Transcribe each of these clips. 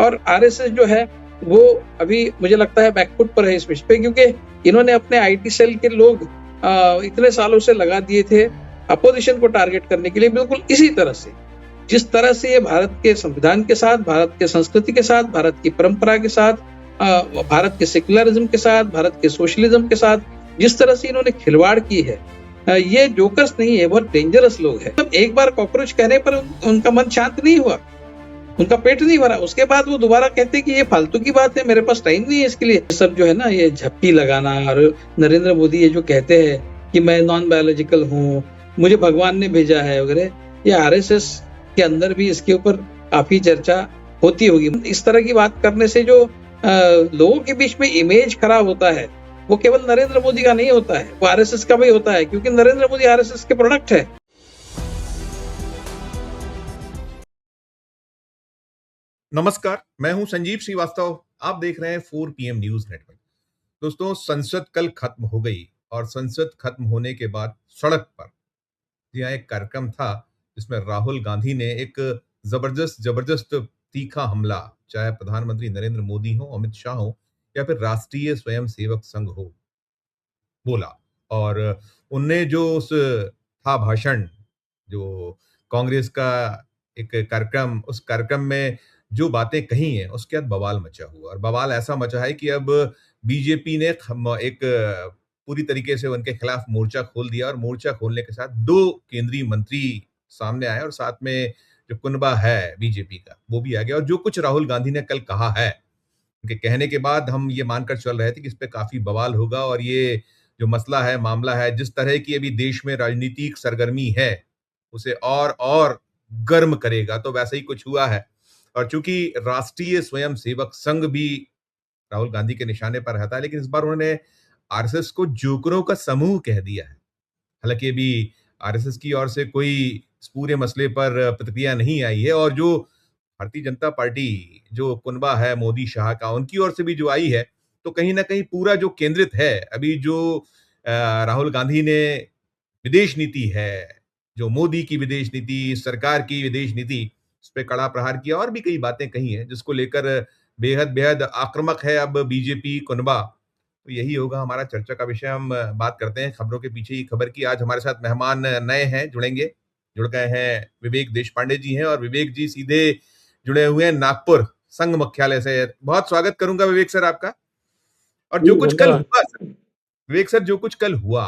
और आरएसएस जो है वो अभी मुझे लगता है बैकफुट पर है इस विषय पे, क्योंकि इन्होंने अपने आईटी सेल के लोग इतने सालों से लगा दिए थे अपोजिशन को टारगेट करने के लिए, बिल्कुल इसी तरह से जिस तरह से ये भारत के संविधान के साथ, भारत के संस्कृति के साथ, भारत की परंपरा के साथ, भारत के सेक्युलरिज्म के साथ, भारत के सोशलिज्म के साथ जिस तरह से इन्होंने खिलवाड़ की है, ये जोकर्स नहीं है, बहुत डेंजरस लोग हैं। एक बार कॉकरोच कहने पर उनका मन शांत नहीं हुआ, उनका पेट नहीं भरा, उसके बाद वो दोबारा कहते कि ये फालतू की बात है, मेरे पास टाइम नहीं है इसके लिए। सब जो है ना, ये झप्पी लगाना, और नरेंद्र मोदी ये जो कहते हैं कि मैं नॉन बायोलॉजिकल हूँ, मुझे भगवान ने भेजा है वगैरह, ये आरएसएस के अंदर भी इसके ऊपर काफी चर्चा होती होगी। इस तरह की बात करने से जो लोगों के बीच में इमेज खराब होता है, वो केवल नरेंद्र मोदी का नहीं होता है, वो आरएसएस का भी होता है, क्योंकि नरेंद्र मोदी आरएसएस के प्रोडक्ट है। नमस्कार, मैं हूं संजीव श्रीवास्तव। आप देख रहे हैं 4 PM न्यूज नेटवर्क। दोस्तों, संसद कल खत्म हो गई और संसद खत्म होने के बाद सड़क पर यहाँ एक कार्यक्रम था जिसमें राहुल गांधी ने एक जबरदस्त तीखा हमला, चाहे प्रधानमंत्री नरेंद्र मोदी हो, अमित शाह हो या फिर राष्ट्रीय स्वयंसेवक संघ हो, बोला। और उनने जो उस था भाषण, जो कांग्रेस का एक कार्यक्रम, उस कार्यक्रम में जो बातें कही हैं उसके बाद बवाल मचा हुआ। और बवाल ऐसा मचा है कि अब बीजेपी ने एक पूरी तरीके से उनके खिलाफ मोर्चा खोल दिया, और मोर्चा खोलने के साथ 2 केंद्रीय मंत्री सामने आए और साथ में जो कुनबा है बीजेपी का वो भी आ गया। और जो कुछ राहुल गांधी ने कल कहा है, उनके कहने के बाद हम ये मानकर चल रहे थे कि इस पे काफी बवाल होगा और ये जो मसला है, मामला है, जिस तरह की अभी देश में राजनीतिक सरगर्मी है उसे और गर्म करेगा। तो वैसा ही कुछ हुआ है। और चूंकि राष्ट्रीय स्वयंसेवक संघ भी राहुल गांधी के निशाने पर रहता है, लेकिन इस बार उन्होंने आरएसएस को जोकरों का समूह कह दिया है। हालांकि अभी आरएसएस की ओर से कोई इस पूरे मसले पर प्रतिक्रिया नहीं आई है, और जो भारतीय जनता पार्टी, जो कुनबा है मोदी शाह का, उनकी ओर से भी जो आई है, तो कहीं ना कहीं पूरा जो केंद्रित है अभी जो राहुल गांधी ने विदेश नीति है, जो मोदी की विदेश नीति, सरकार की विदेश नीति, उस पर कड़ा प्रहार किया और भी कई बातें कही हैं जिसको लेकर बेहद आक्रामक है अब बीजेपी कुनबा। तो यही होगा हमारा चर्चा का विषय। हम बात करते हैं खबरों के पीछे ही खबर की। आज हमारे साथ मेहमान नए हैं, जुड़ गए हैं। विवेक देशपांडे जी हैं, और विवेक जी सीधे जुड़े हुए हैं नागपुर संघ मुख्यालय से। बहुत स्वागत करूंगा विवेक सर आपका। और जो कुछ कल हुआ विवेक सर, जो कुछ कल हुआ,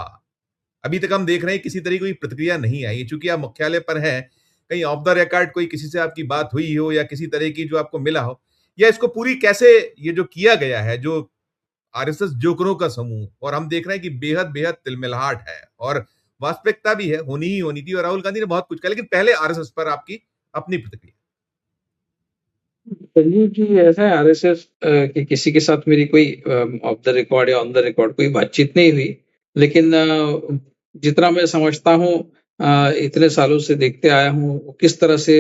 अभी तक हम देख रहे हैं किसी तरह की कोई प्रतिक्रिया नहीं आई। चूंकि आप मुख्यालय पर हैं, कहीं ऑफ द रिकॉर्ड कोई किसी से आपकी बात हुई हो या किसी तरह की जो आपको मिला हो, या इसको पूरी कैसे ये जो किया गया है, जो आरएसएस जोकरों का समूह, और हम देख रहे हैं कि बेहद तिलमिलाहट है और वास्तविकता भी है, होनी ही होनी थी। और राहुल गांधी ने बहुत कुछ कहा, लेकिन पहले आरएसएस पर आपकी अपनी प्रतिक्रिया। संजीव जी, ऐसा है, आरएसएस कि किसी के साथ मेरी कोई ऑफ द रिकॉर्ड या ऑन द रिकॉर्ड कोई बातचीत नहीं हुई, लेकिन जितना मैं समझता हूँ, इतने सालों से देखते आया हूँ किस तरह से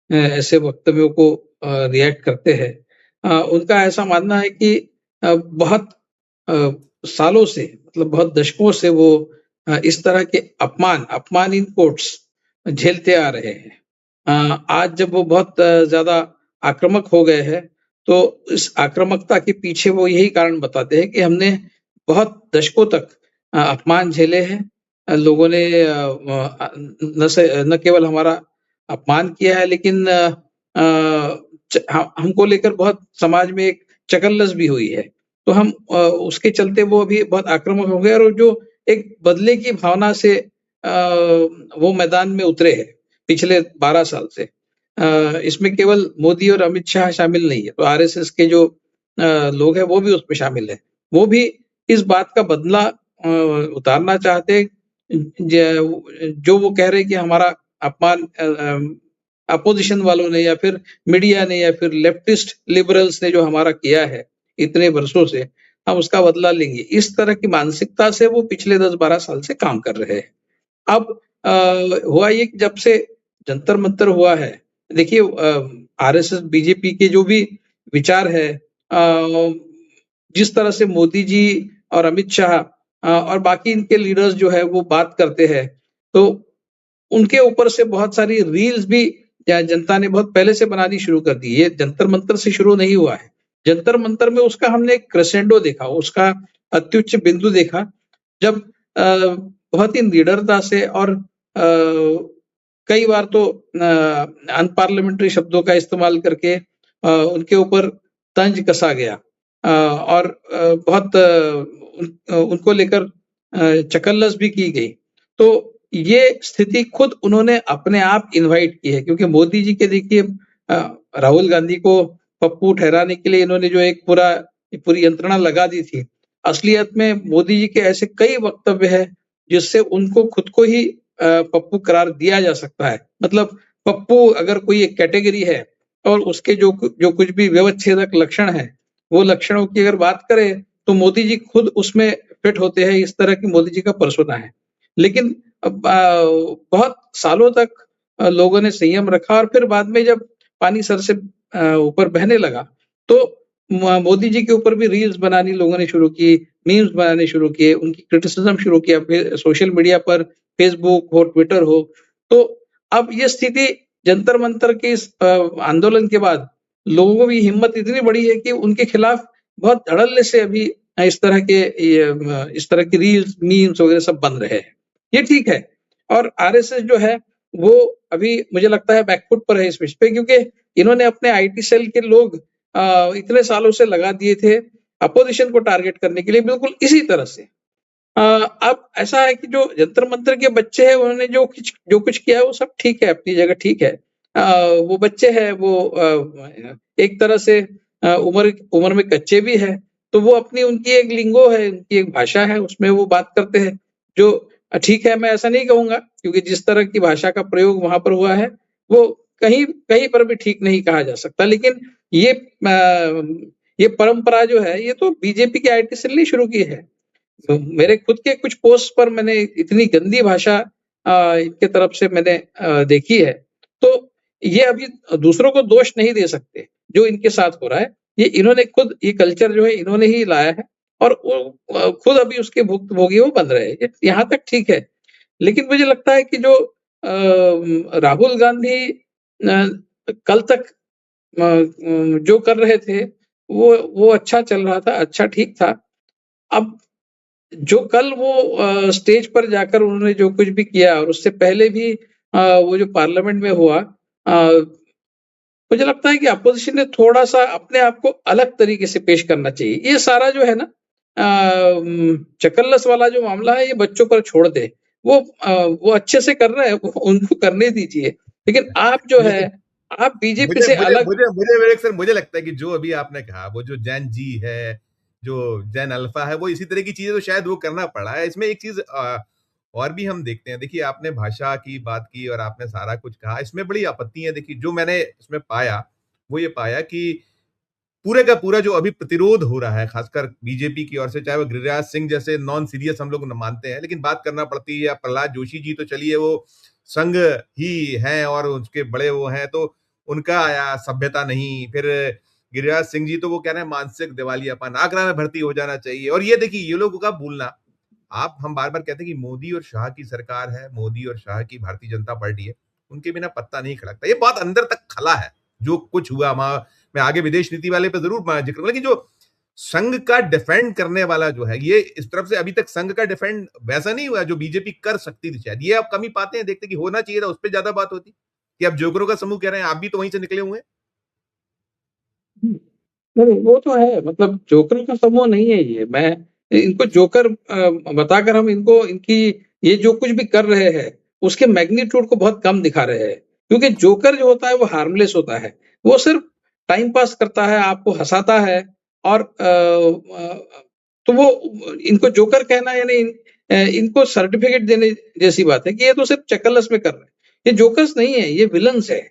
ऐसे वक्तव्यों को रिएक्ट करते हैं। उनका ऐसा मानना है कि बहुत सालों से, मतलब बहुत दशकों से वो इस तरह के अपमान इन कोट्स झेलते आ रहे हैं। आज जब वो बहुत ज्यादा आक्रामक हो गए हैं, तो इस आक्रामकता के पीछे वो यही कारण बताते हैं कि हमने बहुत दशकों तक अपमान झेले हैं। लोगों ने न केवल हमारा अपमान किया है, लेकिन हमको लेकर बहुत समाज में एक चकल्लस भी हुई है। तो हम उसके चलते वो अभी बहुत आक्रामक हो गए, और जो एक बदले की भावना से वो मैदान में उतरे हैं पिछले 12 साल से। इसमें केवल मोदी और अमित शाह शामिल नहीं है, तो आरएसएस के जो लोग हैं वो भी उसमें शामिल है। वो भी इस बात का बदला उतारना चाहते हैं, जो वो कह रहे हैं कि हमारा अपमान अपोजिशन वालों ने या फिर मीडिया ने या फिर लेफ्टिस्ट लिबरल्स ने जो हमारा किया है इतने वर्षों से, हम उसका बदला लेंगे। इस तरह की मानसिकता से वो पिछले 10-12 साल से काम कर रहे हैं। अब हुआ ये कि जब से जंतर मंतर हुआ है, देखिए, आरएसएस बीजेपी के जो भी विचार है, जिस तरह से मोदी जी और अमित शाह और बाकी इनके लीडर्स जो है वो बात करते हैं, तो उनके ऊपर से बहुत सारी रील्स भी या जनता ने बहुत पहले से बनानी शुरू कर दी। ये जंतर मंतर से शुरू नहीं हुआ है। जंतर मंतर में उसका हमने एक क्रेसेंडो देखा, उसका अत्युच्च बिंदु देखा, जब बहुत ही निडरता से और कई बार तो अनपार्लियामेंट्री शब्दों का इस्तेमाल करके उनके ऊपर तंज कसा गया, और बहुत उनको लेकर चकल्लस भी की गई। तो ये स्थिति खुद उन्होंने अपने आप इनवाइट की है, क्योंकि मोदी जी के देखिए राहुल गांधी को पप्पू ठहराने के लिए इन्होंने जो एक पूरी यंत्रणा लगा दी थी। असलियत में मोदी जी के ऐसे कई वक्तव्य हैं जिससे उनको खुद को ही पप्पू करार दिया जा सकता है। मतलब पप्पू अगर कोई एक कैटेगरी है और उसके जो कुछ भी व्यवच्छेदक लक्षण हैं, वो लक्षणों की अगर बात करें तो मोदी जी खुद उसमें फिट होते हैं। इस तरह की मोदी जी का पर्सोना है। लेकिन बहुत सालों तक लोगों ने संयम रखा, और फिर बाद में जब पानी सर से ऊपर बहने लगा तो मोदी जी के ऊपर भी रील्स बनानी लोगों ने शुरू की, मीम्स बनाने शुरू किए, उनकी क्रिटिसिज्म शुरू किया, फिर सोशल मीडिया पर फेसबुक हो, ट्विटर हो। तो अब ये स्थिति जंतर मंतर के इस आंदोलन के बाद लोगों की हिम्मत इतनी बड़ी है कि उनके खिलाफ बहुत धड़ल्ले से अभी इस तरह की रील्स, मीम्स वगैरह सब बन रहे हैं। ये ठीक है। और आरएसएस जो है वो अभी मुझे लगता है बैकफुट पर है इस विषय पे, क्योंकि इन्होंने अपने आईटी सेल के लोग इतने सालों से लगा दिए थे अपोजिशन को टारगेट करने के लिए, बिल्कुल इसी तरह से। अब ऐसा है कि जो जंतर मंतर के बच्चे हैं उन्होंने जो कुछ किया है वो सब ठीक है, अपनी जगह ठीक है। वो बच्चे हैं, वो एक तरह से उम्र में कच्चे भी है, तो वो अपनी उनकी एक लिंगो है, उनकी एक भाषा है, उसमें वो बात करते हैं जो ठीक है। मैं ऐसा नहीं कहूंगा, क्योंकि जिस तरह की भाषा का प्रयोग वहां पर हुआ है वो कहीं कहीं पर भी ठीक नहीं कहा जा सकता। लेकिन ये ये परंपरा जो है ये तो बीजेपी के आईटी सेल ने शुरू की है। तो मेरे खुद के कुछ पोस्ट पर मैंने इतनी गंदी भाषा इनके तरफ से मैंने देखी है। तो ये अभी दूसरों को दोष नहीं दे सकते जो इनके साथ हो रहा है। ये इन्होंने खुद ये कल्चर जो है इन्होंने ही लाया है, और वो खुद अभी उसके भुक्तभोगी वो बन रहे हैं। यहाँ तक ठीक है। लेकिन मुझे लगता है कि जो राहुल गांधी कल तक जो कर रहे थे वो अच्छा चल रहा था, अच्छा ठीक था। अब जो कल वो स्टेज पर जाकर उन्होंने जो कुछ भी किया, और उससे पहले भी वो जो पार्लियामेंट में हुआ, मुझे लगता है कि अपोजिशन ने थोड़ा-सा अपने आप को अलग तरीके से पेश करना चाहिए। ये सारा जो है ना चकल्लस वाला जो मामला है ये बच्चों पर छोड़ दें। वो अच्छे से कर रहे हैं, उनको करने दीजिए। लेकिन आप जो है, आप बीजेपी मुझे से मुझे अलग। मुझे मुझे विवेक सर, मुझे लगता है कि जो अभी आपने कहा, वो जो जैन जी है, जो जैन अल्फा है, वो इसी तरह की चीजें तो शायद वो करना पड़ा है। इसमें एक चीज और भी हम देखते हैं। देखिए, आपने भाषा की बात की और आपने सारा कुछ कहा, इसमें बड़ी आपत्ति है। देखिए, जो मैंने इसमें पाया वो ये पाया कि पूरे का पूरा जो अभी प्रतिरोध हो रहा है, खासकर बीजेपी की ओर से, चाहे वो गिरिराज सिंह जैसे नॉन सीरियस हम लोग मानते हैं, लेकिन बात करना पड़ती है, या प्रहलाद जोशी जी तो चलिए वो संघ ही हैं और उसके बड़े वो हैं, तो उनका आया सभ्यता नहीं। फिर गिरिराज सिंह जी तो वो कह रहे हैं मानसिक दिवालियापन, आगरा में भर्ती हो जाना चाहिए। और ये देखिए, ये लोगों का भूलना, हम बार बार कहते हैं कि मोदी और शाह की सरकार है, मोदी और शाह की भारतीय जनता पार्टी है, उनके बिना पत्ता नहीं खड़कता। ये बात अंदर तक खला है जो कुछ हुआ। मैं आगे विदेश नीति वाले पे जरूर जिक्र करूंगा, लेकिन जो संघ का डिफेंड करने वाला जो है, ये इस तरफ से अभी तक संघ का डिफेंड वैसा नहीं हुआ जो बीजेपी कर सकती थी। शायद ये आप कमी पाते हैं, देखते कि होना चाहिए था, उस पर ज्यादा बात होती। कि अब जोकरों का समूह कह रहे हैं, आप भी तो वहीं से निकले हुए हैं। नहीं, वो तो है, मतलब जोकरों का समूह नहीं है ये। मैं इनको जोकर बताकर हम इनको इनकी ये जो कुछ भी कर रहे हैं उसके मैग्नीट्यूड को बहुत कम दिखा रहे हैं। क्योंकि जोकर जो होता है वो हार्मलेस होता है। वो सिर्फ टाइम पास करता है, आपको हंसाता है, और तो वो इनको जोकर कहना यानी इनको सर्टिफिकेट देने जैसी बात है कि ये तो सिर्फ चकलस में कर रहे हैं। ये जोकर्स नहीं है, ये विलन्स है।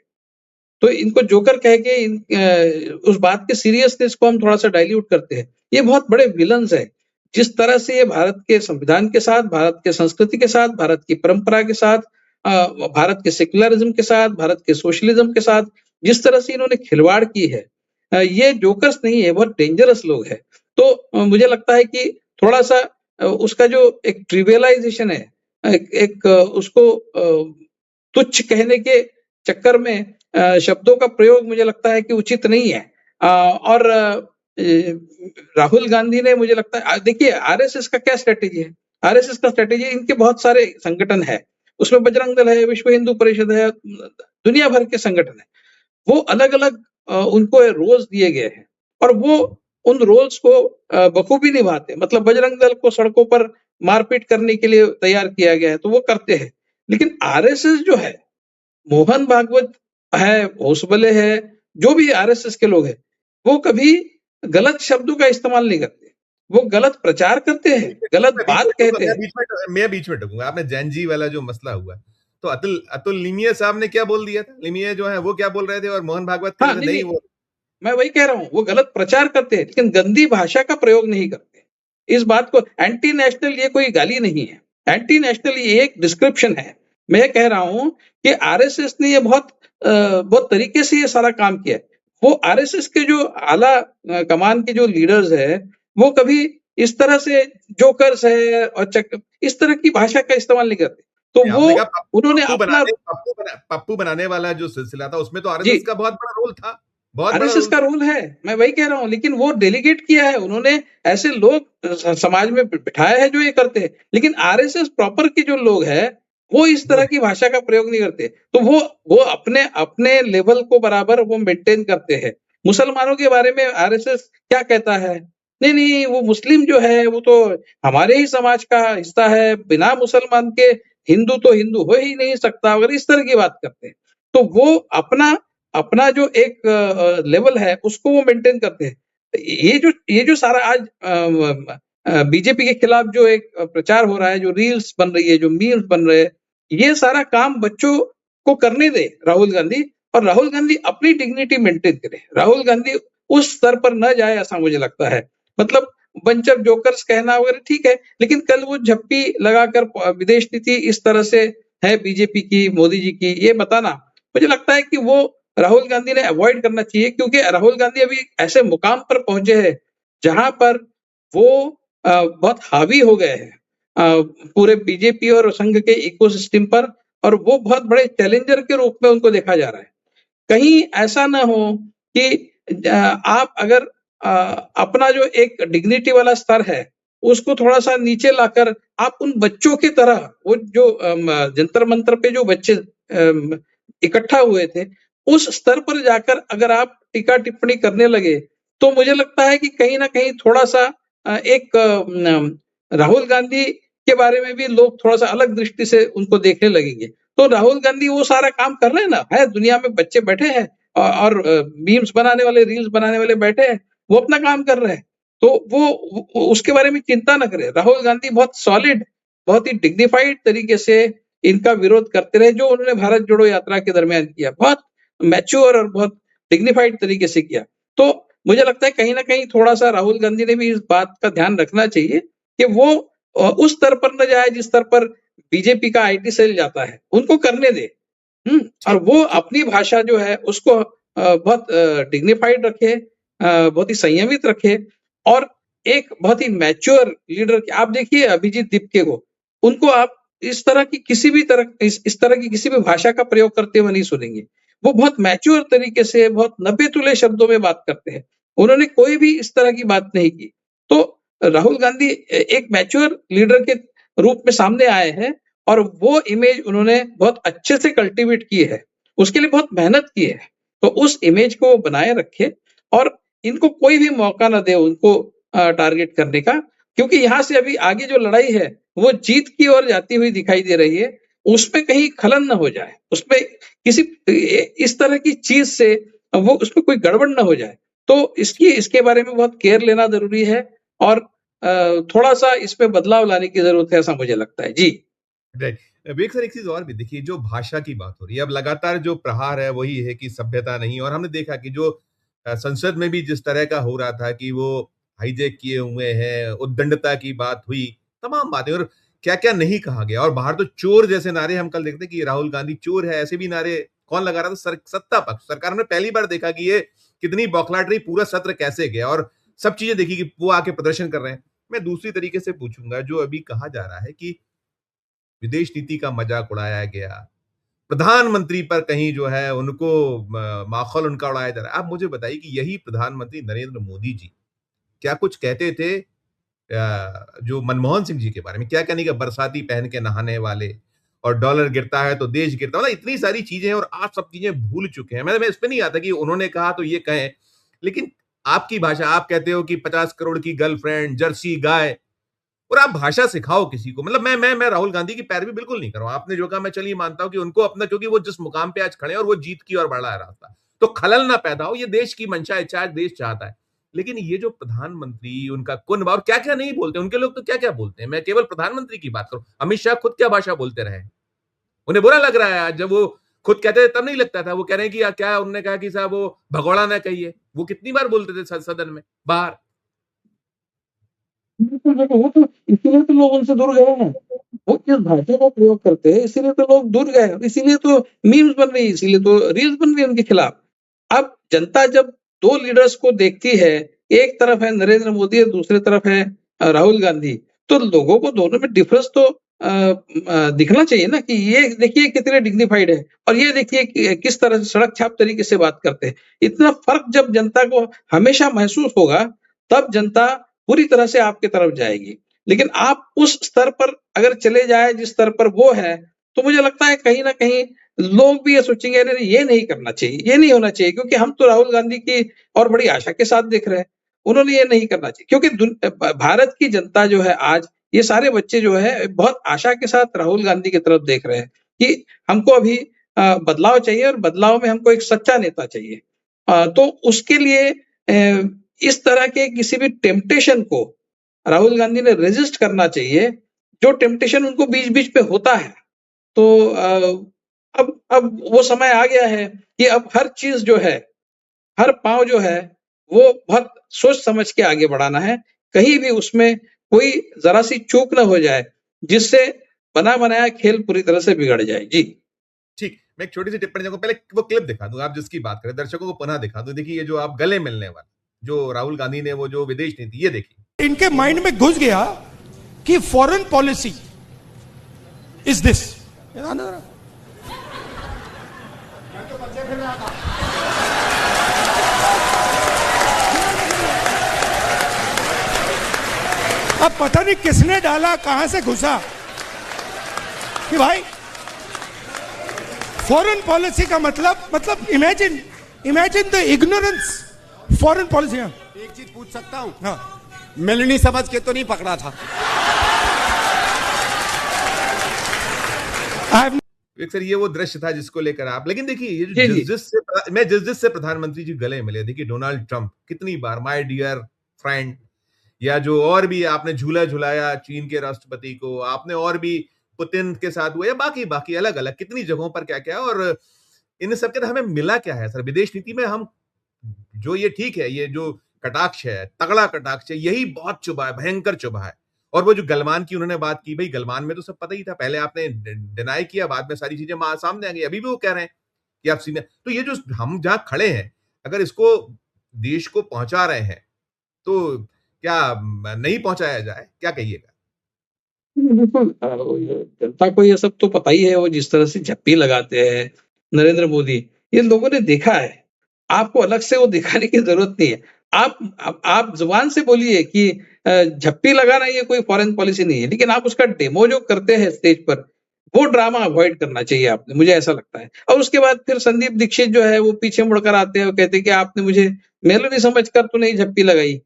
तो इनको जोकर कह के उस बात के सीरियसनेस को हम थोड़ा-सा डाइल्यूट करते हैं। ये बहुत बड़े विलन्स हैं। जिस तरह से ये भारत के संविधान के साथ, भारत के संस्कृति के साथ, भारत की परंपरा के साथ, भारत के सेक्युलरिज़्म के साथ, भारत के सोशलिज़्म के साथ जिस तरह से इन्होंने खिलवाड़ की है, ये जोकर्स नहीं है, बहुत डेंजरस लोग हैं। तो मुझे लगता है कि थोड़ा-सा उसका जो एक ट्रिवियलाइज़ेशन है, एक एक उसको तुच्छ कहने के चक्कर में शब्दों का प्रयोग मुझे लगता है कि उचित नहीं है। और राहुल गांधी ने मुझे लगता है देखिए आरएसएस का क्या स्ट्रेटेजी है? आरएसएस का स्ट्रेटेजी इनके बहुत सारे संगठन है, उसमें बजरंग दल है, विश्व हिंदू परिषद है, दुनिया भर के संगठन है। वो अलग-अलग उनको रोल्स दिए गए हैं और वो उन रोल्स को बखूबी निभाते हैं। मतलब बजरंग दल को सड़कों पर मारपीट करने के लिए तैयार किया गया है, तो वो करते हैं। लेकिन आरएसएस जो है, मोहन भागवत है, होसबले है, जो भी आरएसएस के लोग हैं, वो कभी गलत शब्दों का इस्तेमाल नहीं करते। वो गलत प्रचार करते हैं, गलत बात कहते हैं। मैं बीच में टकूंगा। आपने जैन जी वाला जो मसला हुआ, तो अतुल अतुल लिमिया साहब ने क्या बोल दिया था? लिमिया जो है वो क्या बोल रहे थे और मोहन भागवत कह हाँ, रहे थे नहीं, नहीं नहीं, वो। मैं वही कह रहा हूँ, वो गलत प्रचार करते हैं, लेकिन गंदी भाषा का प्रयोग नहीं करते। इस बात को एंटी नेशनल ये कोई गाली नहीं है। एंटी नेशनल ये एक डिस्क्रिप्शन है। मैं कह रहा हूँ कि आरएसएस ने ये बहुत तरीके से ये सारा काम किया है। वो आरएसएस के जो आला कमान के जो लीडर्स है, वो कभी इस तरह से जोकर्स है और इस तरह की भाषा का इस्तेमाल नहीं करते। तो वो आपने कहा उन्होंने अपना पप्पू बनाने वाला जो सिलसिला था उसमें तो जी आरएसएस का बहुत बड़ा रोल था, बहुत बड़ा आरएसएस रोल का था। रोल है, मैं वही कह रहा हूँ, लेकिन वो डेलीगेट किया है उन्होंने, ऐसे लोग समाज में बिठाया है जो ये करते हैं। लेकिन आरएसएस प्रॉपर के जो लोग हैं, वो इस वो तरह की भाषा का प्रयोग नहीं करते। तो वो अपने अपने लेवल को बराबर वो मेंटेन करते हैं। मुसलमानों के बारे में आरएसएस क्या कहता है? नहीं, नहीं, वो मुस्लिम जो है वो तो हमारे ही समाज का हिस्सा है, बिना मुसलमान के हिंदू तो हिंदू हो ही नहीं सकता, अगर इस तरह की बात करते हैं। तो वो अपना अपना जो एक लेवल है उसको वो मेंटेन करते हैं। ये जो सारा आज बीजेपी के खिलाफ जो एक प्रचार हो रहा है, जो रील्स बन रही है, जो मीम्स बन रहे हैं, ये सारा काम बच्चों को करने दे राहुल गांधी, और राहुल गांधी अपनी डिग्निटी मेंटेन करे। राहुल गांधी उस स्तर पर न जाए ऐसा मुझे लगता है। मतलब बंच ऑफ जोकर्स कहना वगैरह ठीक है, लेकिन कल वो झप्पी लगाकर विदेश नीति इस तरह से है बीजेपी की, मोदी जी की, ये बताना मुझे लगता है कि वो राहुल गांधी ने अवॉइड करना चाहिए, क्योंकि राहुल गांधी अभी ऐसे मुकाम पर पहुंचे हैं जहां पर वो बहुत हावी हो गए हैं पूरे बीजेपी और संघ के इकोसिस्टम पर, और वो बहुत बड़े चैलेंजर के रूप में उनको देखा जा रहा है। कहीं ऐसा ना हो कि आप अगर अपना जो एक डिग्निटी वाला स्तर है उसको थोड़ा सा नीचे लाकर आप उन बच्चों की तरह, वो जो जंतर मंतर पे जो बच्चे इकट्ठा हुए थे, उस स्तर पर जाकर अगर आप टीका टिप्पणी करने लगे, तो मुझे लगता है कि कहीं ना कहीं थोड़ा सा एक राहुल गांधी के बारे में भी लोग थोड़ा सा अलग दृष्टि से उनको देखने लगेंगे। तो राहुल गांधी वो सारा काम कर रहे हैं ना, है दुनिया में बच्चे बैठे हैं और मीम्स बनाने वाले, रील्स बनाने वाले बैठे हैं, वो अपना काम कर रहे हैं। तो वो उसके बारे में चिंता न करे। राहुल गांधी बहुत सॉलिड, बहुत ही डिग्निफाइड तरीके से इनका विरोध करते रहे, जो उन्होंने भारत जोड़ो यात्रा के दरमियान किया, बहुत मैच्योर और बहुत डिग्निफाइड तरीके से किया। तो मुझे लगता है कहीं ना कहीं थोड़ा सा राहुल गांधी ने भी इस बात का ध्यान रखना चाहिए कि वो उस स्तर पर न जाए जिस स्तर पर बीजेपी का आईटी सेल जाता है, उनको करने दे। और ठीक वो ठीक। अपनी भाषा जो है उसको बहुत डिग्निफाइड रखे, बहुत ही संयमित रखे, और एक बहुत ही मैच्योर लीडर। आप देखिए अभिजीत दीपके को, उनको आप इस तरह की किसी भी तरह इस तरह की किसी भी भाषा का प्रयोग करते हुए नहीं सुनेंगे। वो बहुत मैच्योर तरीके से, बहुत नब्बे तुले शब्दों में बात करते हैं। उन्होंने कोई भी इस तरह की बात नहीं की। तो राहुल गांधी एक मैच्योर लीडर के रूप में सामने आए हैं, और वो इमेज उन्होंने बहुत अच्छे से कल्टीवेट की है, उसके लिए बहुत मेहनत की है। तो उस इमेज को बनाए रखे, और इनको कोई भी मौका ना दे उनको टारगेट करने का, क्योंकि यहाँ से अभी आगे जो लड़ाई है वो जीत की ओर जाती हुई दिखाई दे रही है। उसमें कहीं खलन न हो जाए, उसमें किसी इस तरह की चीज से वो उसमें कोई गड़बड़ न हो जाए। तो इसके बारे में बहुत केयर लेना जरूरी है, और थोड़ा सा इसमें बदलाव लाने की जरूरत है, ऐसा मुझे लगता है। जी। राइट। विवेक सर, एक चीज और भी देखिए, जो भाषा की बात हो रही है, अब लगातार जो प्रहार है वही है कि सभ्यता नहीं, और हमने देखा कि जो संसद में भी जिस तरह का हो रहा था कि वो हाईजैक किए हुए हैं, उद्दंडता की बात हुई, तमाम बातें, और क्या क्या नहीं कहा गया, और बाहर तो चोर जैसे नारे हम कल देखते कि राहुल गांधी चोर है, ऐसे भी नारे कौन लगा रहा था? सत्ता पक्ष सरकार। हमने पहली बार देखा कि ये कितनी बौखलाट रही, पूरा सत्र कैसे गया, और सब चीजें देखी कि वो आके प्रदर्शन कर रहे हैं। मैं दूसरी तरीके से पूछूंगा, जो अभी कहा जा रहा है कि विदेश नीति का मजाक उड़ाया गया, प्रधानमंत्री पर कहीं जो है उनको माखौल उनका उड़ाया जा रहा है। आप मुझे बताइए कि यही प्रधानमंत्री नरेंद्र मोदी जी क्या कुछ कहते थे जो मनमोहन सिंह जी के बारे में, क्या कहने का बरसाती पहन के नहाने वाले और डॉलर गिरता है तो देश गिरता है, मतलब इतनी सारी चीजें हैं और आज सब चीजें भूल चुके हैं। मैं इस पे नहीं आता कि उन्होंने कहा तो ये कहें, लेकिन आपकी भाषा, आप कहते हो कि 50 करोड़ की गर्लफ्रेंड, जर्सी गाय, और आप भाषा सिखाओ किसी को। मतलब मैं राहुल गांधी की पैरवी बिल्कुल नहीं कर रहा हूं। आपने जो कहा मैं चलिए मानता हूं कि उनको अपना, क्योंकि वो जिस मुकाम पे आज खड़े हैं और वो जीत की ओर बढ़ा है रास्ता, तो खलल ना पैदा हो, ये देश की मंशा इच्छा है, देश चाहता है। लेकिन ये जो प्रधानमंत्री, उनका कुन और क्या क्या नहीं बोलते, उनके लोग तो क्या क्या बोलते हैं। मैं केवल प्रधानमंत्री की बात करूं, अमित शाह खुद क्या भाषा बोलते रहे, उन्हें बुरा लग रहा है आज। जब वो खुद कहते थे तब नहीं लगता था, वो कह रहे हैं कि क्या उन्होंने कहा कि साहब वो भगोड़ा ना कहिए, वो कितनी बार बोलते थे सदन में, बाहर। बिल्कुल, बिल्कुल, वो तो इसीलिए तो लोग उनसे दूर गए हैं। वो किस भाषा का प्रयोग करते हैं, इसीलिए तो लोग दूर गए हैं, इसीलिए तो मीम्स बन रही है, इसीलिए तो रील्स बन रही है उनके खिलाफ। अब जनता जब 2 लीडर्स को देखती है, एक तरफ है नरेंद्र मोदी और दूसरी तरफ है राहुल गांधी, तो लोगों को दोनों में डिफरेंस तो दिखना चाहिए ना, कि ये देखिए कितने डिग्निफाइड है और ये देखिए किस तरह से सड़क छाप तरीके से बात करते हैं। इतना फर्क जब जनता को हमेशा महसूस होगा, तब जनता पूरी तरह से आपकी तरफ जाएगी। लेकिन आप उस स्तर पर अगर चले जाए जिस स्तर पर वो है, तो मुझे लगता है कहीं न कहीं लोग भी ये सोचेंगे, अरे ये नहीं करना चाहिए, ये नहीं होना चाहिए, क्योंकि हम तो राहुल गांधी की और बड़ी आशा के साथ देख रहे हैं। उन्होंने ये नहीं करना चाहिए, क्योंकि भारत की जनता जो है आज, ये सारे बच्चे जो है बहुत आशा के साथ राहुल गांधी की तरफ देख रहे हैं कि हमको अभी बदलाव चाहिए और बदलाव में हमको एक सच्चा नेता चाहिए। तो उसके लिए इस तरह के किसी भी टेम्पटेशन को राहुल गांधी ने रेजिस्ट करना चाहिए, जो टेम्पटेशन उनको बीच-बीच पे होता है। तो अब वो समय आ गया है कि अब हर चीज़ जो है, हर पाँव जो है, वो बहुत सोच समझ के आगे बढ़ाना है। कहीं भी उसमें कोई ज़रा-सी चूक ना हो जाए, जिससे बना-बनाया खेल पूरी तरह से बिगड़ जाए। जी। ठीक, मैं एक छोटी सी टिप्पणी दूंगा, पहले वो क्लिप दिखा दूं, आप जिसकी बात करें, दर्शकों को पुनः दिखा दूं। देखिए ये जो आप गले मिलने वाला, जो राहुल गांधी ने वो जो विदेश नीति, ये देखिए इनके माइंड में घुस गया कि फॉरेन पॉलिसी इज दिस। अब पता नहीं किसने डाला, कहां से घुसा कि भाई फॉरेन पॉलिसी का मतलब imagine the ignorance foreign policy. एक चीज पूछ सकता हूं? हाँ, मेलनी समझ के तो नहीं पकड़ा था? एक सर ये वो दृश्य था जिसको लेकर आप, लेकिन देखिए ये जी, जी। जिस जिस से प्रधानमंत्री जी गले मिले, देखिए डोनाल्ड ट्रंप कितनी बार माय डियर फ्रेंड, या जो और भी आपने झूला झुलाया चीन के राष्ट्रपति को, आपने और भी पुतिन के साथ हुआ या बाकी बाकी अलग अलग कितनी जगहों पर क्या क्या, और इन सब के हमें मिला क्या है सर विदेश नीति में। हम जो ये ठीक है, ये जो कटाक्ष है, तगड़ा कटाक्ष है, यही बहुत चुभा है, भयंकर चुभा है। और वो जो गलवान की उन्होंने बात की, भाई गलवान में तो सब पता ही था, पहले आपने डिनाई किया, बाद में सारी चीजें सामने आ गई, अभी भी वो कह रहे हैं कि आप सीनियर। तो ये जो हम जहां खड़े हैं, अगर इसको देश को पहुंचा रहे हैं, तो क्या नहीं पहुंचाया जाए, क्या कहिएगा? बिल्कुल, जनता को ये सब तो पता ही है, वो जिस तरह से झप्पी लगाते हैं नरेंद्र मोदी, ये लोगों ने देखा है। आपको अलग से वो दिखाने की ज़रूरत नहीं है। आप ज़ुबान से बोलिए कि झप्पी लगाना ये कोई फॉरेन पॉलिसी नहीं है, लेकिन आप उसका डेमो जो करते हैं स्टेज पर, वो ड्रामा अवॉइड करना चाहिए आपने, मुझे ऐसा लगता है। और उसके बाद फिर संदीप दीक्षित जो है, वो पीछे मुड़कर आते हैं और कहते हैं कि आपने मुझे मेलोडी समझकर तो नहीं झप्पी लगाई।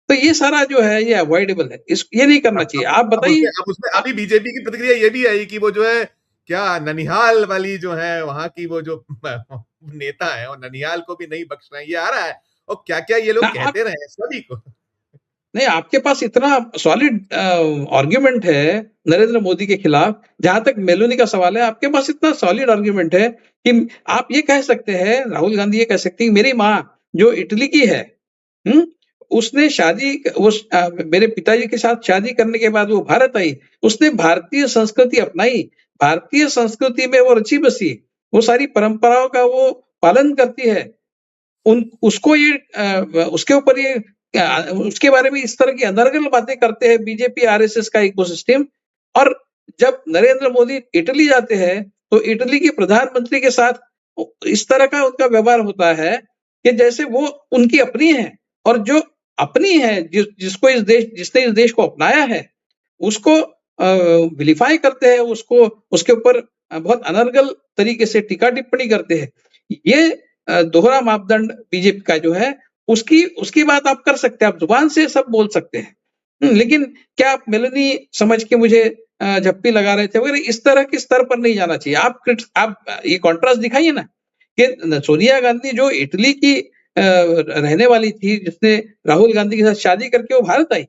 तो ये सारा जो है, ये अवॉइडेबल है। ये नहीं करना चाहिए। आप बताइए। अब उसमें अभी बीजेपी की प्रतिक्रिया ये भी आई कि वो जो है क्या ननिहाल वाली जो है वहां की वो जो नेता है, और ननिहाल को भी नहीं बख्श रहे हैं, ये आ रहा है। और क्या क्या ये लोग ना कहते रहे हैं सभी को। नहीं, आपके पास इतना सॉलिड आर्गुमेंट है नरेंद्र मोदी के खिलाफ। जहां तक मेलोनी का सवाल है, आपके पास इतना सॉलिड आर्गुमेंट है कि आप ये कह सकते हैं, राहुल गांधी ये कह सकती है, मेरी माँ जो इटली की है, उसने मेरे पिताजी के साथ शादी करने के बाद वो भारत आई, उसने भारतीय संस्कृति अपनाई, भारतीय संस्कृति में वो रची बसी, वो सारी परंपराओं का वो पालन करती है। उसको ये उसके ऊपर ये उसके बारे में इस तरह की अनर्गल बातें करते हैं बीजेपी आरएसएस का इकोसिस्टम। और जब नरेंद्र मोदी इटली जाते हैं, तो इटली के प्रधानमंत्री के साथ इस तरह का उनका व्यवहार होता है कि जैसे वो उनकी अपनी है, और जो अपनी है, जिसने इस देश को अपनाया है, उसको विलिफाई करते हैं, उसको उसके ऊपर बहुत अनर्गल तरीके से टीका टिप्पणी करते हैं। ये दोहरा मापदंड बीजेपी का जो है, उसकी उसकी बात आप कर सकते हैं, आप जुबान से सब बोल सकते हैं। लेकिन क्या आप मेलनी समझ के मुझे झप्पी लगा रहे थे वगैरह, इस तरह के स्तर पर नहीं जाना चाहिए। आप ये कॉन्ट्रास्ट दिखाइए ना कि सोनिया गांधी जो इटली की रहने वाली थी, जिसने राहुल गांधी के साथ शादी करके वो भारत आई,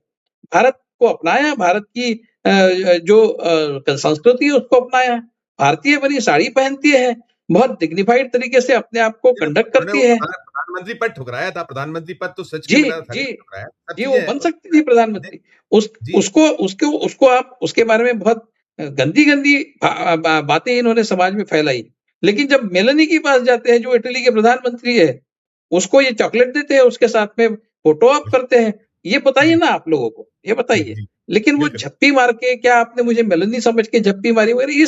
भारत को अपनाया, भारत की जो संस्कृति है उसको अपनाया, भारतीय बनी, साड़ी पहनती है, बहुत डिग्निफाइड तरीके से अपने आप को कंडक्ट उन्होंने करती वो है। प्रधानमंत्री पद ठुकराया था, प्रधानमंत्री पद तो सच के जी, मिला था, जी, नहीं ठुकराया, सब जी, वो चीजें बन हैं। सकती थी प्रधानमंत्री। उस जी, उसको उसको उसको आप उसके बारे में बहुत गंदी-गंदी बातें इन्होंने समाज में फैलाई। लेकिन जब मेलानी के पास जाते हैं, जो इटली के प्रधानमंत्री है, उसको ये चॉकलेट देते हैं, उसके साथ में फोटो ऑप करते हैं। ये बताइए जी, ना आप लोगों को, ये जी, बताइए। जी, लेकिन वो बिल्कुल। झप्पी मार के, क्या आपने मुझे मेलानी समझ के झप्पी मारी वगैरह,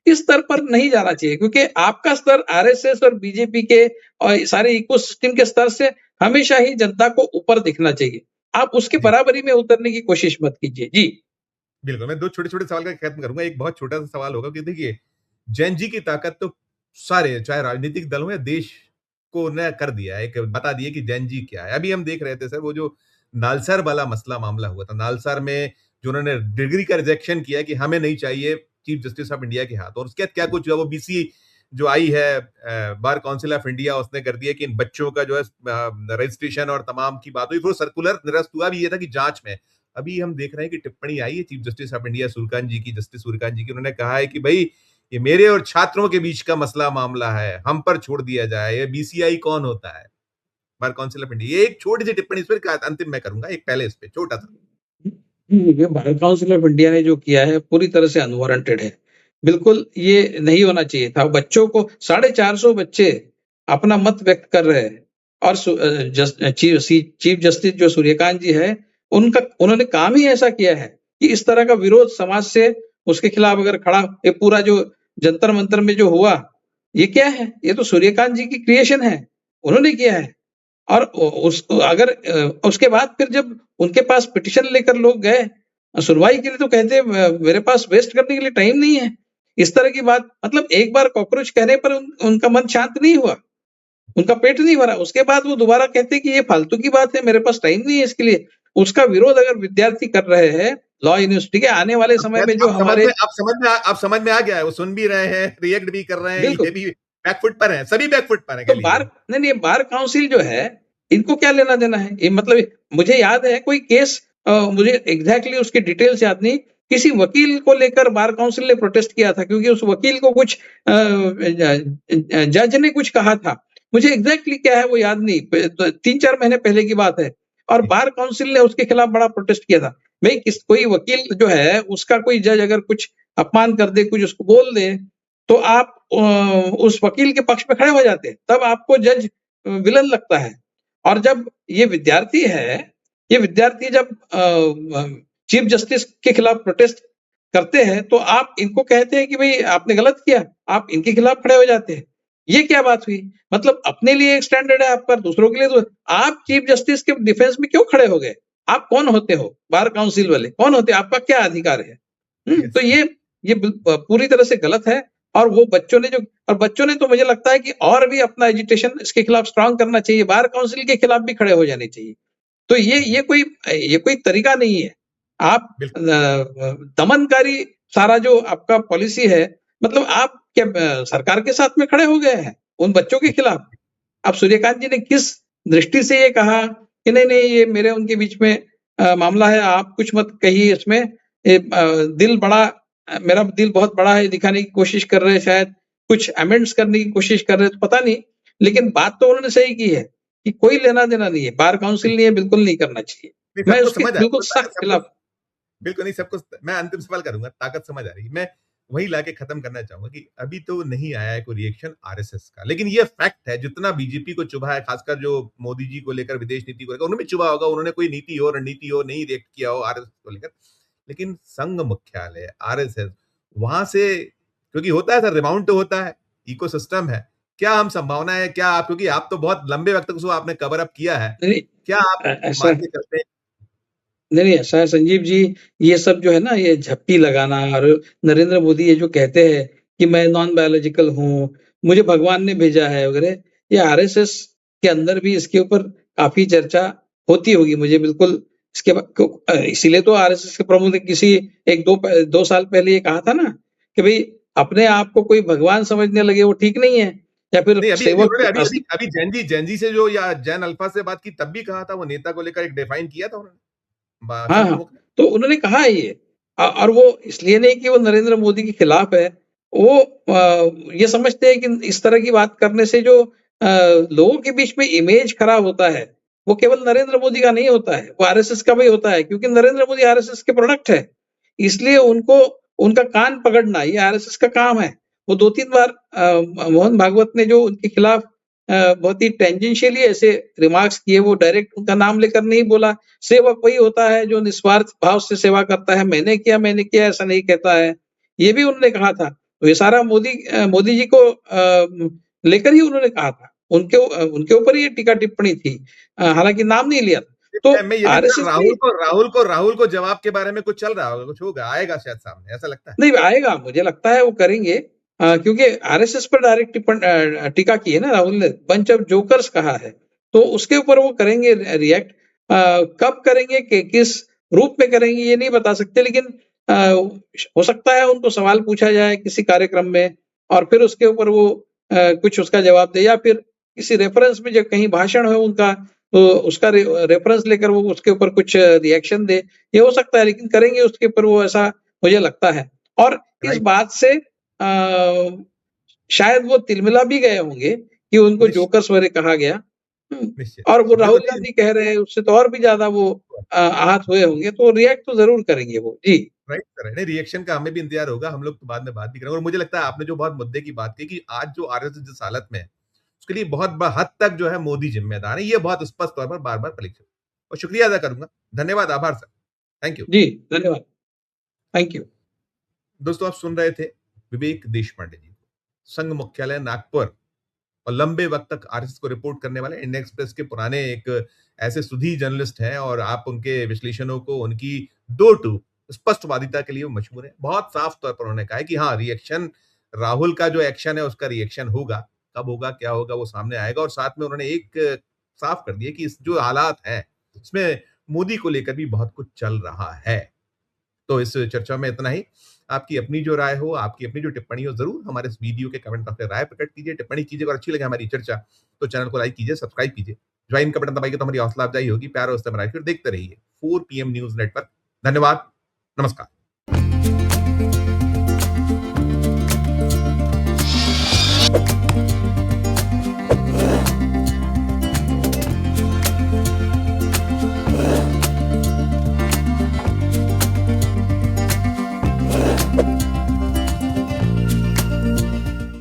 इस स्तर पर नहीं जाना चाहिए, क्योंकि आपका स्तर आरएसएस और बीजेपी के और सारे इकोसिस्टम के स्तर से हमेशा ही जनता को ऊपर दिखना चाहिए। आप उसके जी, बराबरी में उतरने की कोशिश मत कीजिए। जी। बिल्कुल। मैं 2 छोटे-छोटे सवाल का खत्म करूँगा। एक बहुत छोटा-सा सवाल होगा कि देखिए, जेन ज़ी की ताकत तो सारे, चाहे राजनीतिक दल हो या देश को ने कर दिया है, एक बता दिया कि जेन ज़ी क्या है। अभी हम देख रहे थे सर, वो जो नालसर वाला मामला हुआ था। नालसर में जो उन्होंने डिग्री का रिजेक्शन किया कि हमें नहीं चाहिए चीफ जस्टिस ऑफ इंडिया के हाथ, और उसके बाद क्या कुछ हुआ, वो बीसी जो आई है बार काउंसिल ऑफ इंडिया, उसने कर दिया कि इन बच्चों का जो है रजिस्ट्रेशन और तमाम की बात हुई। फिर सर्कुलर निरस्त हुआ भी ये था कि जाँच में। अभी हम देख रहे हैं कि टिप्पणी आई है chief justice of India Suryakant ji की, जस्टिस सूर्यकांत जी की। उन्होंने कहा है कि भाई ये मेरे और छात्रों के बीच का मसला मामला है, हम पर छोड़ दिया जाए, ये बीसीआई कौन होता है, बार काउंसिल ऑफ इंडिया। ये एक छोटी सी टिप्पणी, इस पर अंतिम मैं करूंगा, एक पहले इस पे छोटा सा। ये भारत काउंसिल ऑफ इंडिया ने जो किया है पूरी तरह से अनवारंटेड है। बिल्कुल ये नहीं होना चाहिए था। बच्चों को 450 बच्चे अपना मत व्यक्त कर रहे हैं, और चीफ जस्टिस जो सूर्यकांत जी है, उन्होंने काम ही ऐसा किया है कि इस तरह का विरोध समाज से उसके खिलाफ अगर खड़ा, ये पूरा जो जंतर मंतर में जो हुआ, ये क्या है? ये तो सूर्यकांत जी की क्रिएशन है, उन्होंने किया है। और अगर उसके बाद फिर जब उनके पास पिटिशन लेकर लोग गए सुनवाई के लिए, तो कहते मेरे पास वेस्ट करने के लिए टाइम नहीं है। इस तरह की बात, मतलब एक बार कॉकरोच कहने पर उनका मन शांत नहीं हुआ, उनका पेट नहीं भरा, उसके बाद वो दोबारा कहते कि ये फालतू की बात है, मेरे पास टाइम नहीं है इसके लिए। उसका विरोध अगर विद्यार्थी कर रहे हैं लॉ यूनिवर्सिटी के, आने वाले अब समय शायद में जो हमारे आप समझ में आ गया है, वो सुन भी रहे हैं, रिएक्ट भी कर रहे हैं, बिल्कुल, ये भी बैकफुट पर हैं, सभी बैकफुट पर हैं तो कह लीजिए। नहीं, बार काउंसिल जो है, इनको क्या लेना देना है? ये मतलब मुझे याद है कोई केस, मुझे एग्जैक्टली उसकी डिटेल्स याद नहीं, किसी वकील को लेकर बार काउंसिल ने प्रोटेस्ट किया था, क्योंकि उस वकील को कुछ जज ने कुछ कहा था। मुझे एग्जैक्टली क्या है वो याद नहीं, 3-4 महीने पहले की बात है, और जी, बार काउंसिल ने उसके खिलाफ बड़ा प्रोटेस्ट किया था। भाई कोई वकील जो है, उसका कोई जज अगर कुछ अपमान कर दे, कुछ उसको बोल दे, तो आप उस वकील के पक्ष में खड़े हो जाते हैं, तब आपको जज विलन लगता है। और जब ये विद्यार्थी है, ये विद्यार्थी जब चीफ जस्टिस के खिलाफ प्रोटेस्ट करते हैं, तो आप इनको कहते हैं कि भाई आपने गलत किया, आप इनके खिलाफ खड़े हो जाते हैं। ये क्या बात हुई? मतलब अपने लिए एक स्टैंडर्ड है आपका, दूसरों के लिए तो आप चीफ जस्टिस के डिफेंस में क्यों खड़े हो गए? आप कौन होते हो? बार काउंसिल वाले कौन होते हैं? आपका क्या अधिकार है? तो यस, ये पूरी तरह से गलत है। और वो बच्चों ने तो मुझे लगता है कि और भी अपना एजिटेशन इसके खिलाफ स्ट्रांग करना चाहिए, बार काउंसिल के खिलाफ भी खड़े हो जाने चाहिए। तो ये कोई तरीका नहीं है। आप बिल्कुल। दमनकारी सारा जो आपका पॉलिसी है, मतलब आप क्या सरकार के साथ में खड़े हो गए हैं उन बच्चों के खिलाफ? अब सूर्यकांत जी ने किस दृष्टि से ये कहा कि नहीं ये मेरे उनके बीच में मामला है, आप कुछ मत कहिए इसमें। मेरा दिल बहुत बड़ा है दिखाने की कोशिश कर रहे हैं, शायद कुछ अमेंड्स करने की कोशिश कर रहे हैं, तो पता नहीं। लेकिन बात तो उन्होंने सही की है कि कोई लेना देना नहीं है, बार काउंसिल ने ये बिल्कुल नहीं करना चाहिए। नहीं, मैं सबको उसके समझ आ रही बिल्कुल है, ताकत सख्त सबको, खिलाफ। बिल्कुल नहीं, सबको मैं अंतिम सवाल करूंगा, ताकत समझ आ रही है। मैं वही लाके खत्म करना चाहूंगा कि अभी तो नहीं आया है कोई रिएक्शन आरएसएस का, लेकिन ये फैक्ट है, जितना बीजेपी को चुभा है, खासकर जो मोदी जी को लेकर, विदेश नीति को लेकर उन्हें भी चुभा होगा, उन्होंने कोई नीति हो, रणनीति हो, नहीं रिएक्ट किया हो आरएसएस को लेकर, लेकिन संघ मुख्यालय आरएसएस, वहां से क्योंकि होता है सर, रिबाउंड तो होता है, इकोसिस्टम है। क्या हम संभावना है, क्या आप, क्योंकि आप तो बहुत लंबे वक्त तक उसको आपने कवर अप किया है, नहीं, क्या आप ऐसा मान के चलते हैं? नहीं, ऐसा है संजीव जी, ये सब जो है ना, ये झप्पी लगाना, और नरेंद्र मोदी ये जो कहते हैं कि मैं नॉन बायोलॉजिकल हूँ, मुझे भगवान ने भेजा है वगैरह, ये आरएसएस के अंदर भी इसके ऊपर काफ़ी चर्चा होती होगी, मुझे बिल्कुल इसके इसीलिए तो आरएसएस के प्रमुख ने किसी 2 साल पहले ये कहा था ना कि भई अपने आप को कोई भगवान समझने लगे, वो ठीक नहीं है, या फिर नहीं, अभी सेवक उन्होंने अभी जैन से जो, या जैन अल्फा से बात की, तब भी कहा था, वो नेता को लेकर एक डिफाइन किया था उन्होंने, हाँ, संघ हाँ, प्रमुख ने। तो उन्होंने कहा है ये, और वो इसलिए नहीं कि वो नरेंद्र मोदी के खिलाफ है, वो ये समझते हैं कि इस तरह की बात करने से जो लोगों के बीच में इमेज खराब होता है, वो केवल नरेंद्र मोदी का नहीं होता है, वो आरएसएस का भी होता है, क्योंकि नरेंद्र मोदी आरएसएस के प्रोडक्ट है। इसलिए उनको उनका कान पकड़ना ये आरएसएस का काम है। वो 2-3 बार मोहन भागवत ने जो उनके खिलाफ बहुत ही टेंजेंशियली ऐसे रिमार्क्स किए, वो डायरेक्ट उनका नाम लेकर नहीं बोला। सेवक वही होता है जो निस्वार्थ भाव से सेवा करता है, मैंने किया ऐसा नहीं कहता है। ये भी उन्होंने कहा था। तो ये सारा मोदी जी को लेकर ही उन्होंने कहा था। उनके ऊपर ही ये टीका-टिप्पणी थी। हालाँकि नाम नहीं लिया था। तो मैं ये भी आरएसएस भी राहुल को जवाब के बारे में कुछ चल रहा होगा, कुछ होगा, आएगा शायद सामने, ऐसा लगता है। नहीं आएगा, मुझे लगता है वो करेंगे, क्योंकि आरएसएस पर डायरेक्ट टीका की है ना राहुल ने, बंच ऑफ जोकर्स कहा है, तो उसके ऊपर वो करेंगे रिएक्ट। कब करेंगे, किस रूप में करेंगे ये नहीं बता सकते, लेकिन हो सकता है उनको सवाल पूछा जाए किसी कार्यक्रम में, और फिर उसके ऊपर वो कुछ उसका जवाब दे, या फिर किसी रेफरेंस में जब कहीं भाषण हो उनका, तो उसका रेफरेंस लेकर वो उसके ऊपर कुछ रिएक्शन दे, ये हो सकता है, लेकिन करेंगे उसके ऊपर वो, ऐसा मुझे लगता है। और इस राइट, बात से शायद वो तिलमिला भी गए होंगे कि उनको निश्चित, जोकर्स वगैरह कहा गया। निश्चित, और वो निश्चित। राहुल देखो गांधी कह रहे हैं, उससे तो और भी ज्यादा वो आहत हुए होंगे, तो रिएक्ट तो जरूर करेंगे वो। जी, राइट सर, नहीं, रिएक्शन का हमें भी इंतजार होगा, हम लोग तो बाद में बात भी करेंगे। और मुझे लगता है आपने जो बहुत मुद्दे की बात की कि आज जो आरएसएस जिस हालत में है, उसके लिए बहुत हद तक जो है मोदी जिम्मेदार है, ये बहुत स्पष्ट तौर पर बार-बार परीक्षित। और शुक्रिया अदा करूंगा, धन्यवाद, आभार सर, थैंक यू। जी, धन्यवाद, थैंक यू। दोस्तों, आप सुन रहे थे विवेक देशपांडे जी को, संघ मुख्यालय नागपुर, और लंबे वक्त तक आरएसएस को रिपोर्ट करने वाले इंडियन एक्सप्रेस के पुराने एक ऐसे सुधी जर्नलिस्ट हैं, और आप उनके विश्लेषणों को, उनकी दो टू स्पष्टवादिता के लिए वो मशहूर है। बहुत साफ तौर पर उन्होंने कहा है कि हाँ, रिएक्शन, राहुल का जो एक्शन है उसका रिएक्शन होगा, कब होगा, क्या होगा, वो सामने आएगा। और साथ में उन्होंने एक साफ कर दिया कि इस जो हालात हैं इसमें मोदी को लेकर भी बहुत कुछ चल रहा है। तो इस चर्चा में इतना ही। आपकी अपनी जो राय हो, आपकी अपनी जो टिप्पणी हो, जरूर हमारे इस वीडियो के कमेंट में अपनी राय प्रकट कीजिए, टिप्पणी कीजिए। अगर अच्छी लगे हमारी चर्चा तो चैनल को लाइक कीजिए, सब्सक्राइब कीजिए, ज्वाइन का बटन दबाइए, तो हमारी हौसला अफजाई होगी। प्यार और इस्तेमाल फिर देखते रहिए 4 PM न्यूज नेटवर्क। धन्यवाद, नमस्कार।